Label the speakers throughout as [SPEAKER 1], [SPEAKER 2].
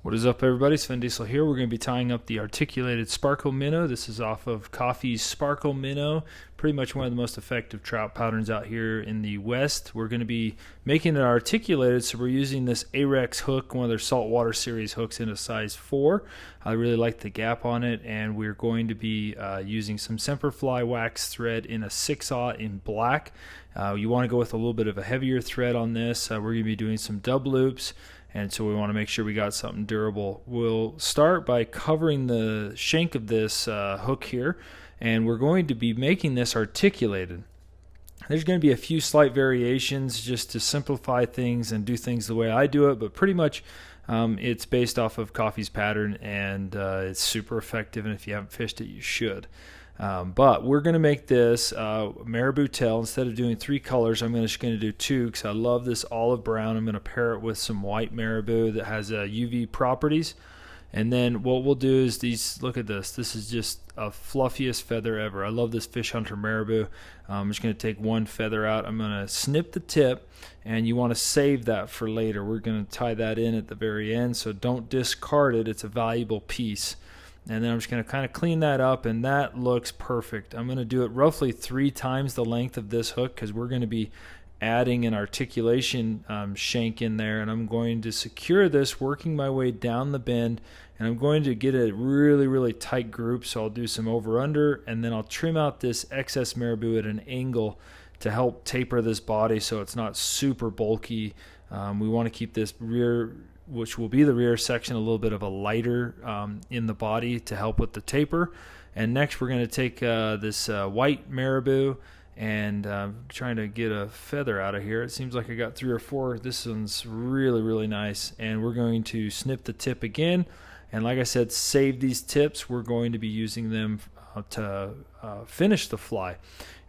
[SPEAKER 1] What is up, everybody? Sven Diesel here. We're going to be tying up the articulated sparkle minnow. This is off of Coffey's sparkle minnow. Pretty much one of the most effective trout patterns out here in the West. We're going to be making it articulated, so we're using this Ahrex hook, one of their saltwater series hooks in a size 4. I really like the gap on it, and we're going to be using some Semperfli wax thread in a 6/0 in black. You want to go with a little bit of a heavier thread on this. We're going to be doing some dub loops, and so we want to make sure we got something durable. We'll start by covering the shank of this hook here, and we're going to be making this articulated. There's going to be a few slight variations just to simplify things and do things the way I do it, but pretty much it's based off of Coffey's pattern, and it's super effective, and if you haven't fished it, you should. But we're going to make this marabou tail. Instead of doing 3 colors, I'm just going to do 2 because I love this olive brown. I'm going to pair it with some white marabou that has UV properties. And then what we'll do is these, look at this. This is just a fluffiest feather ever. I love this fish hunter marabou. I'm just going to take one feather out. I'm going to snip the tip, and you want to save that for later. We're going to tie that in at the very end, so don't discard it. It's a valuable piece. And then I'm just going to kind of clean that up, and that looks perfect. I'm going to do it roughly 3 times the length of this hook because we're going to be adding an articulation shank in there, and I'm going to secure this working my way down the bend, and I'm going to get a really tight group. So I'll do some over under, and then I'll trim out this excess marabou at an angle to help taper this body so it's not super bulky. We want to keep this rear, which will be the rear section, a little bit of a lighter in the body to help with the taper. And next we're going to take this white marabou, and trying to get a feather out of here. It seems like I got 3 or 4. This one's really nice, and we're going to snip the tip again, and like I said, save these tips. We're going to be using them to finish the fly.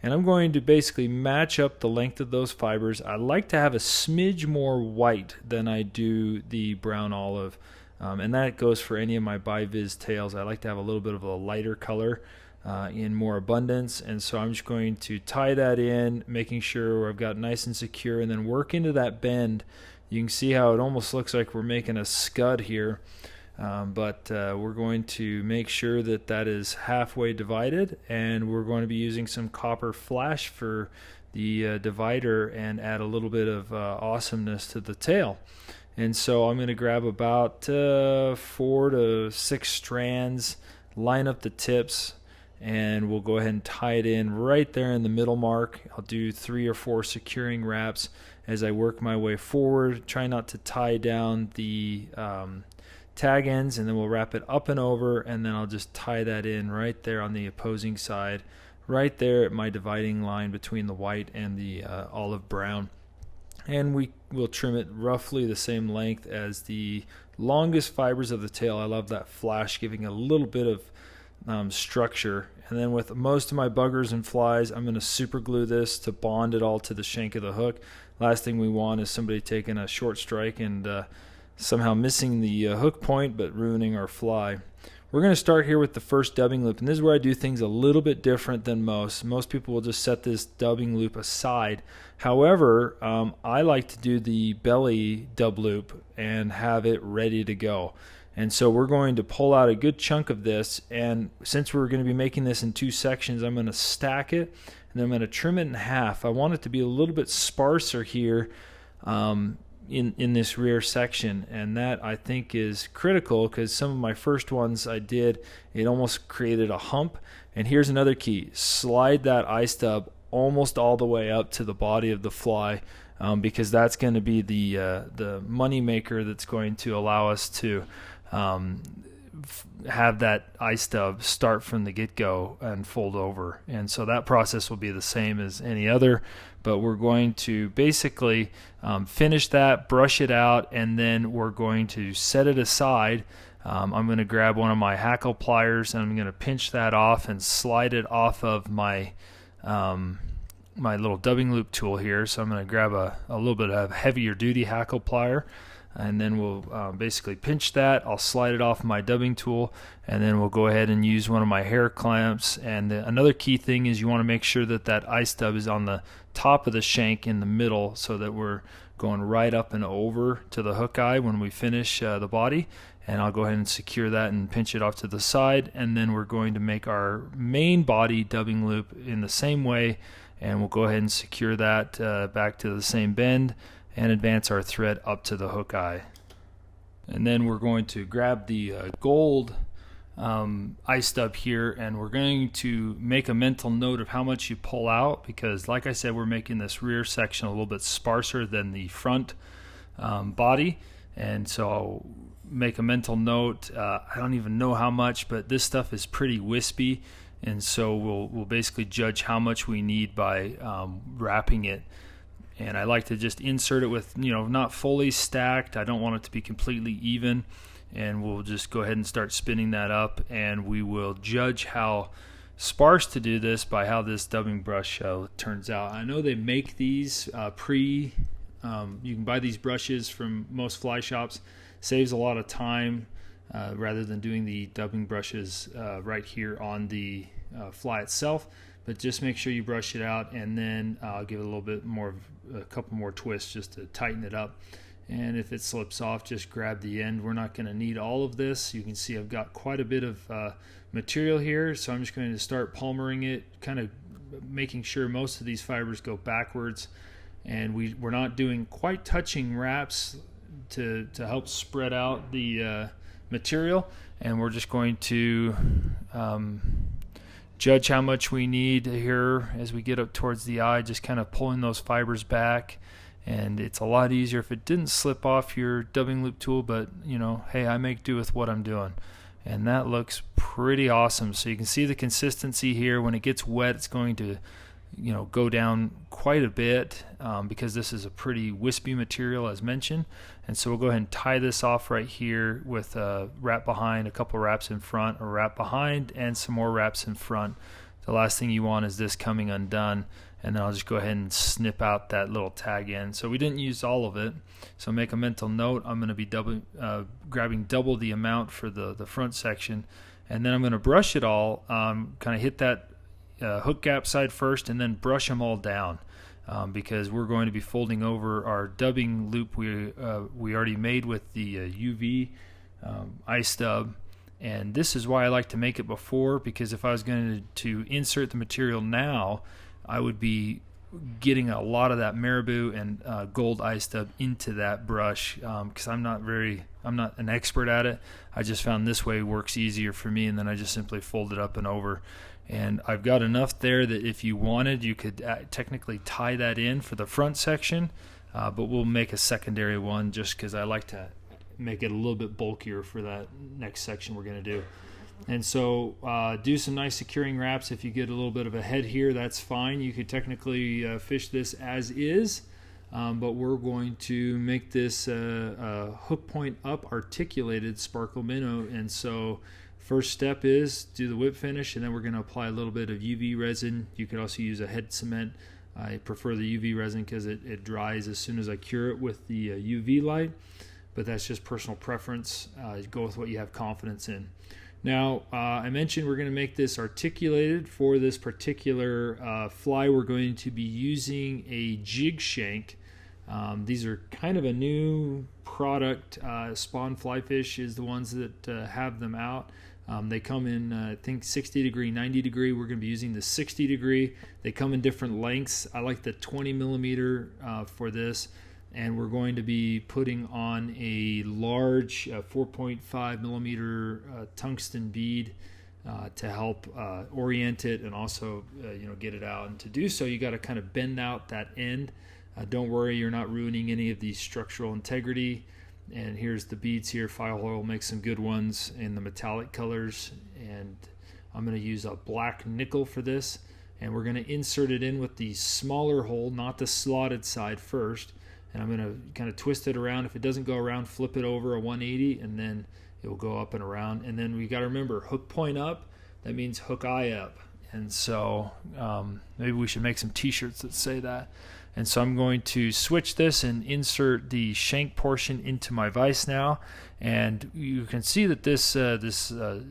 [SPEAKER 1] And I'm going to basically match up the length of those fibers. I like to have a smidge more white than I do the brown olive, and that goes for any of my biviz tails. I like to have a little bit of a lighter color in more abundance, and so I'm just going to tie that in, making sure I've got nice and secure, and then work into that bend. You can see how it almost looks like we're making a scud here, but we're going to make sure that that is halfway divided, and we're going to be using some copper flash for the divider and add a little bit of awesomeness to the tail. And so I'm going to grab about 4 to 6 strands, line up the tips, and we'll go ahead and tie it in right there in the middle mark. I'll do 3 or 4 securing wraps as I work my way forward. Try not to tie down the tag ends, and then we'll wrap it up and over, and then I'll just tie that in right there on the opposing side, right there at my dividing line between the white and the olive brown. And we will trim it roughly the same length as the longest fibers of the tail. I love that flash, giving a little bit of structure. And then with most of my buggers and flies, I'm going to super glue this to bond it all to the shank of the hook. Last thing we want is somebody taking a short strike and somehow missing the hook point but ruining our fly. We're going to start here with the first dubbing loop, and this is where I do things a little bit different than most. Most people will just set this dubbing loop aside. However, I like to do the belly dub loop and have it ready to go. And so we're going to pull out a good chunk of this, and since we're going to be making this in 2 sections, I'm going to stack it, and then I'm going to trim it in half. I want it to be a little bit sparser here in this rear section, and that I think is critical because some of my first ones I did, it almost created a hump. And here's another key: slide that eye stub almost all the way up to the body of the fly, because that's going to be the money maker that's going to allow us to have that eye stub start from the get-go and fold over. And so that process will be the same as any other, but we're going to basically finish that, brush it out, and then we're going to set it aside. I'm going to grab one of my Hackle pliers, and I'm going to pinch that off and slide it off of my my little dubbing loop tool here. So I'm going to grab a little bit of heavier duty Hackle plier. and then we'll basically pinch that. I'll slide it off my dubbing tool, and then we'll go ahead and use one of my hair clamps. And another key thing is you want to make sure that that eye stub is on the top of the shank in the middle, so that we're going right up and over to the hook eye when we finish the body. And I'll go ahead and secure that and pinch it off to the side, and then we're going to make our main body dubbing loop in the same way, and we'll go ahead and secure that back to the same bend and advance our thread up to the hook eye. And then we're going to grab the gold eye stub here, and we're going to make a mental note of how much you pull out, because like I said, we're making this rear section a little bit sparser than the front body. And so I'll make a mental note. I don't even know how much, but this stuff is pretty wispy, and so we'll basically judge how much we need by wrapping it. And I like to just insert it with, not fully stacked. I don't want it to be completely even. And we'll just go ahead and start spinning that up, and we will judge how sparse to do this by how this dubbing brush turns out. I know they make these you can buy these brushes from most fly shops. Saves a lot of time rather than doing the dubbing brushes right here on the fly itself. But just make sure you brush it out, and then I'll give it a little bit more, a couple more twists just to tighten it up. And if it slips off, just grab the end. We're not going to need all of this. You can see I've got quite a bit of material here, so I'm just going to start palmering it, kind of making sure most of these fibers go backwards. And we're not doing quite touching wraps to help spread out the material, and we're just going to judge how much we need here as we get up towards the eye, just kind of pulling those fibers back. And it's a lot easier if it didn't slip off your dubbing loop tool, but hey, I make do with what I'm doing. And that looks pretty awesome. So you can see the consistency here. When it gets wet, it's going to go down quite a bit because this is a pretty wispy material, as mentioned. And so we'll go ahead and tie this off right here with a wrap behind, a couple wraps in front, a wrap behind, and some more wraps in front. The last thing you want is this coming undone, and then I'll just go ahead and snip out that little tag end. So we didn't use all of it, so make a mental note. I'm going to be grabbing double the amount for the front section, and then I'm going to brush it all, kind of hit that hook gap side first, and then brush them all down because we're going to be folding over our dubbing loop we already made with the UV eye stub. And this is why I like to make it before, because if I was going to insert the material now, I would be getting a lot of that marabou and gold eye stub into that brush because I'm not an expert at it. I just found this way works easier for me, and then I just simply fold it up and over. And I've got enough there that if you wanted, you could technically tie that in for the front section, but we'll make a secondary one just because I like to make it a little bit bulkier for that next section we're going to do. And so do some nice securing wraps. If you get a little bit of a head here, that's fine. You could technically fish this as is, but we're going to make this hook point up articulated sparkle minnow. And so first step is do the whip finish, and then we're going to apply a little bit of UV resin. You could also use a head cement. I prefer the UV resin because it dries as soon as I cure it with the UV light, but that's just personal preference. Go with what you have confidence in. Now, I mentioned we're going to make this articulated. For this particular fly, we're going to be using a jig shank. These are kind of a new product. Spawn Fly Fish is the ones that have them out. They come in, I think, 60 degree, 90 degree. We're going to be using the 60 degree. They come in different lengths. I like the 20 millimeter for this. And we're going to be putting on a large 4.5 millimeter tungsten bead to help orient it and also get it out. And to do so, you got to kind of bend out that end. Don't worry, you're not ruining any of the structural integrity. And here's the beads here. Firehole makes some good ones in the metallic colors, and I'm going to use a black nickel for this. And we're going to insert it in with the smaller hole, not the slotted side first. And I'm going to kind of twist it around. If it doesn't go around, flip it over a 180, and then it will go up and around. And then we got to remember, hook point up, that means hook eye up. And so maybe we should make some t-shirts that say that. And so I'm going to switch this and insert the shank portion into my vise now. And you can see that this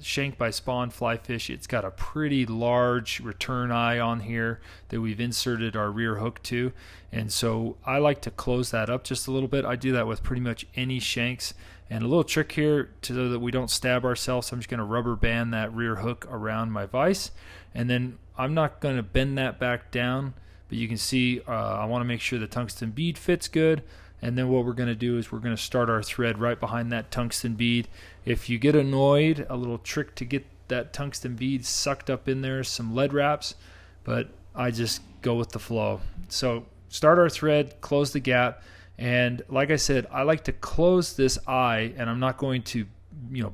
[SPEAKER 1] shank by Spawn flyfish, it's got a pretty large return eye on here that we've inserted our rear hook to. And so I like to close that up just a little bit. I do that with pretty much any shanks. And a little trick here so that we don't stab ourselves, I'm just going to rubber band that rear hook around my vise. And then I'm not going to bend that back down, but you can see I want to make sure the tungsten bead fits good. And then what we're going to do is we're going to start our thread right behind that tungsten bead. If you get annoyed, a little trick to get that tungsten bead sucked up in there, some lead wraps, but I just go with the flow. So start our thread, close the gap, and like I said, I like to close this eye, and I'm not going to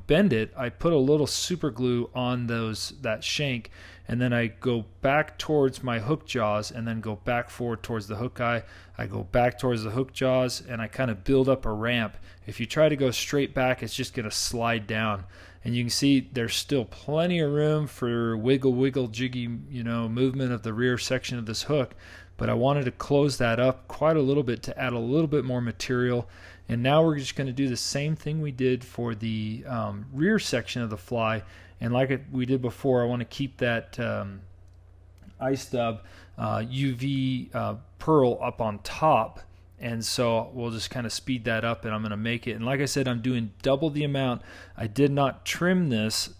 [SPEAKER 1] bend it. I put a little super glue on that shank, and then I go back towards my hook jaws and then go back forward towards the hook eye. I go back towards the hook jaws, and I kind of build up a ramp. If you try to go straight back, it's just going to slide down. And you can see there's still plenty of room for wiggle jiggy movement of the rear section of this hook, but I wanted to close that up quite a little bit to add a little bit more material. And now we're just going to do the same thing we did for the rear section of the fly. And like we did before, I want to keep that eye stub UV pearl up on top. And so we'll just kind of speed that up, and I'm going to make it. And like I said, I'm doing double the amount. I did not trim this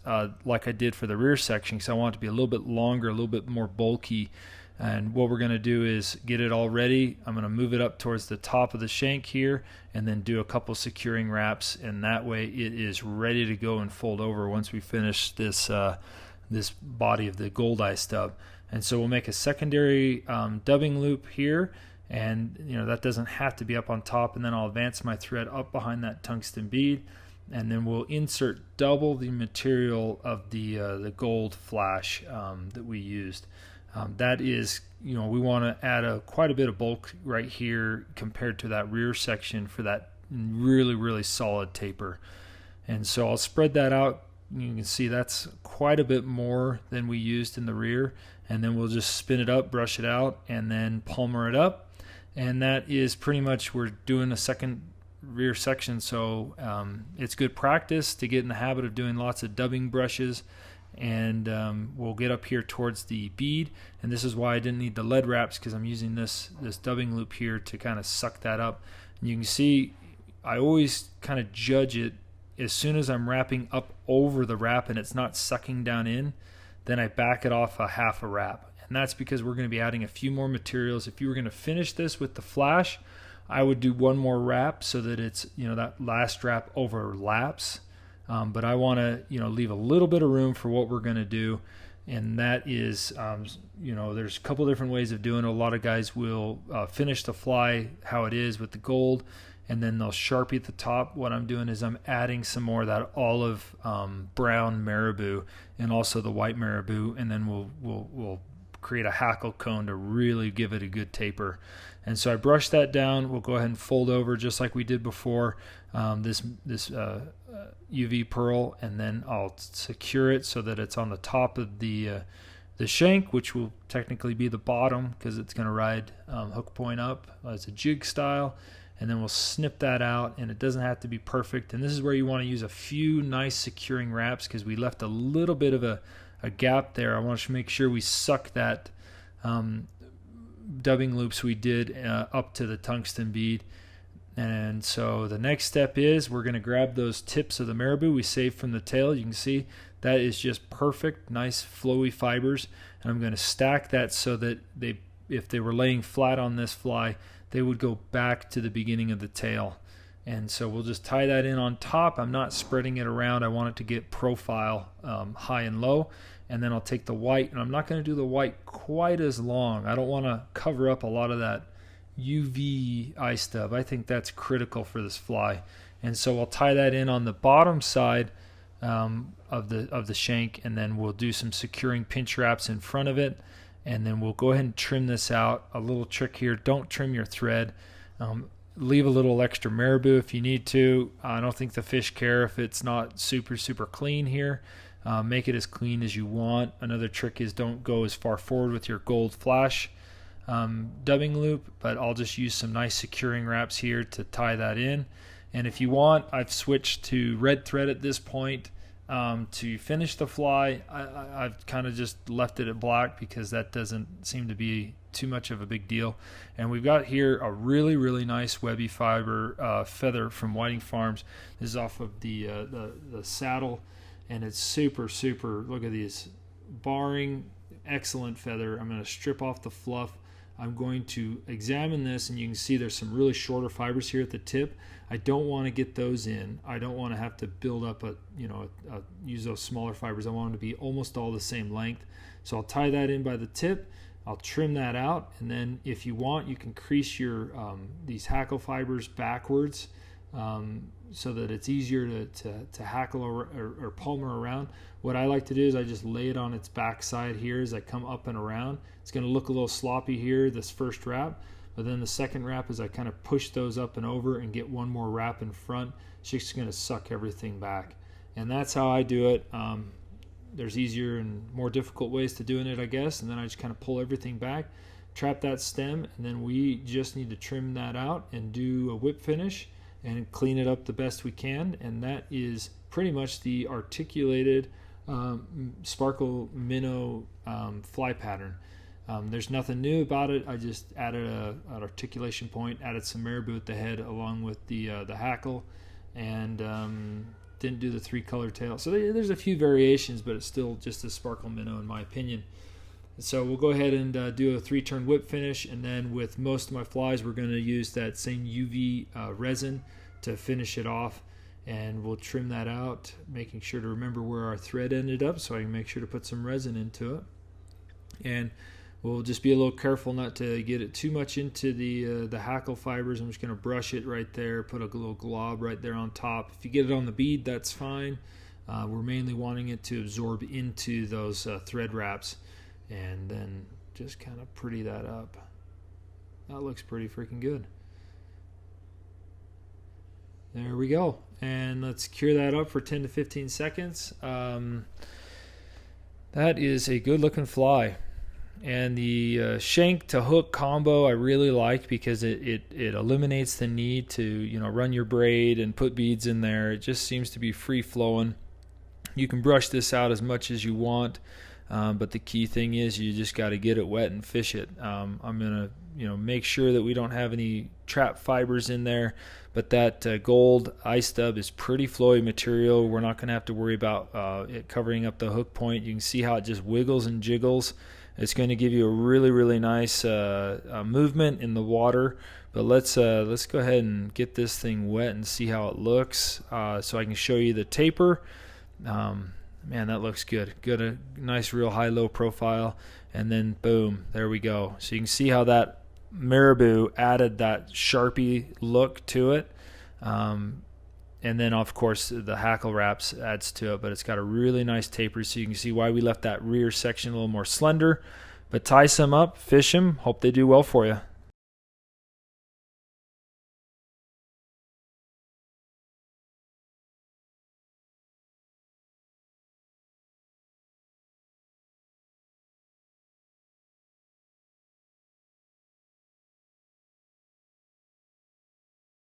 [SPEAKER 1] like I did for the rear section because I want it to be a little bit longer, a little bit more bulky. And what we're going to do is get it all ready. I'm going to move it up towards the top of the shank here and then do a couple securing wraps, and that way it is ready to go and fold over once we finish this this body of the gold eye stub. And so we'll make a secondary dubbing loop here, and that doesn't have to be up on top, and then I'll advance my thread up behind that tungsten bead, and then we'll insert double the material of the gold flash that we used. That is, we want to add quite a bit of bulk right here compared to that rear section for that really solid taper. And so I'll spread that out. You can see that's quite a bit more than we used in the rear. And then we'll just spin it up, brush it out, and then palmer it up. And that is pretty much, we're doing a second rear section. So it's good practice to get in the habit of doing lots of dubbing brushes. And we'll get up here towards the bead, and this is why I didn't need the lead wraps, because I'm using this dubbing loop here to kind of suck that up. And you can see I always kind of judge it as soon as I'm wrapping up over the wrap and it's not sucking down in, then I back it off a half a wrap. And that's because we're going to be adding a few more materials. If you were going to finish this with the flash, I would do one more wrap so that it's that last wrap overlaps. But I want to leave a little bit of room for what we're going to do, and that is there's a couple different ways of doing it. A lot of guys will finish the fly how it is with the gold, and then they'll Sharpie at the top. What I'm doing is I'm adding some more of that olive brown marabou and also the white marabou, and then we'll create a hackle cone to really give it a good taper. And so I brush that down. We'll go ahead and fold over just like we did before this UV pearl, and then I'll secure it so that it's on the top of the shank, which will technically be the bottom because it's going to ride hook point up as a jig style. And then we'll snip that out, and it doesn't have to be perfect. And this is where you want to use a few nice securing wraps because we left a little bit of a gap there. I want to make sure we suck that dubbing loops we did up to the tungsten bead. And so the next step is we're going to grab those tips of the marabou we saved from the tail. You can see that is just perfect, nice flowy fibers. And I'm going to stack that so that if they were laying flat on this fly, they would go back to the beginning of the tail. And so we'll just tie that in on top. I'm not spreading it around. I want it to get profile high and low. And then I'll take the white, and I'm not going to do the white quite as long. I don't want to cover up a lot of that UV eye stub. I think that's critical for this fly. And so I'll tie that in on the bottom side of the shank, and then we'll do some securing pinch wraps in front of it. And then we'll go ahead and trim this out. A little trick here, don't trim your thread. Leave a little extra marabou if you need to. I don't think the fish care if it's not super clean here. Make it as clean as you want. Another trick is don't go as far forward with your gold flash dubbing loop, but I'll just use some nice securing wraps here to tie that in. And if you want, I've switched to red thread at this point to finish the fly. I've kind of just left it at black because that doesn't seem to be too much of a big deal. And we've got here a really, really nice webby fiber feather from Whiting Farms. This is off of the saddle, and it's super, super, look at these, barring excellent feather. I'm going to strip off the fluff. I'm going to examine this, and you can see there's some really shorter fibers here at the tip. I don't want to get those in. I don't want to have to build up use those smaller fibers. I want them to be almost all the same length. So I'll tie that in by the tip. I'll trim that out, and then if you want, you can crease your these hackle fibers backwards so that it's easier to hackle or palmer around. What I like to do is I just lay it on its back side here as I come up and around. It's going to look a little sloppy here, this first wrap, but then the second wrap is I kind of push those up and over and get one more wrap in front. It's just going to suck everything back. And that's how I do it. There's easier and more difficult ways to doing it, I guess. And then I just kind of pull everything back, trap that stem, and then we just need to trim that out and do a whip finish and clean it up the best we can. And that is pretty much the articulated sparkle minnow fly pattern. There's nothing new about it. I just added an articulation point, added some marabou at the head along with the hackle, and didn't do the 3-color tail. So there's a few variations, but it's still just a sparkle minnow in my opinion. So we'll go ahead and do a 3-turn whip finish, and then with most of my flies we're going to use that same UV resin to finish it off, and we'll trim that out, making sure to remember where our thread ended up so I can make sure to put some resin into it. And we'll just be a little careful not to get it too much into the hackle fibers. I'm just going to brush it right there, put a little glob right there on top. If you get it on the bead, that's fine. We're mainly wanting it to absorb into those thread wraps, and then just kind of pretty that up. That looks pretty freaking good. There we go. And let's cure that up for 10 to 15 seconds. That is a good looking fly. And the shank to hook combo I really like because it eliminates the need to run your braid and put beads in there. It just seems to be free flowing. You can brush this out as much as you want, but the key thing is you just got to get it wet and fish it. I'm gonna make sure that we don't have any trap fibers in there, but that gold ice dub is pretty flowy material. We're not gonna have to worry about it covering up the hook point. You can see how it just wiggles and jiggles. It's going to give you a really, really nice movement in the water. But let's go ahead and get this thing wet and see how it looks, so I can show you the taper. Man, that looks good. Good, a nice real high-low profile. And then boom, there we go. So you can see how that marabou added that Sharpie look to it. And then, of course, the hackle wraps adds to it, but it's got a really nice taper, so you can see why we left that rear section a little more slender. But tie some up, fish them, hope they do well for you.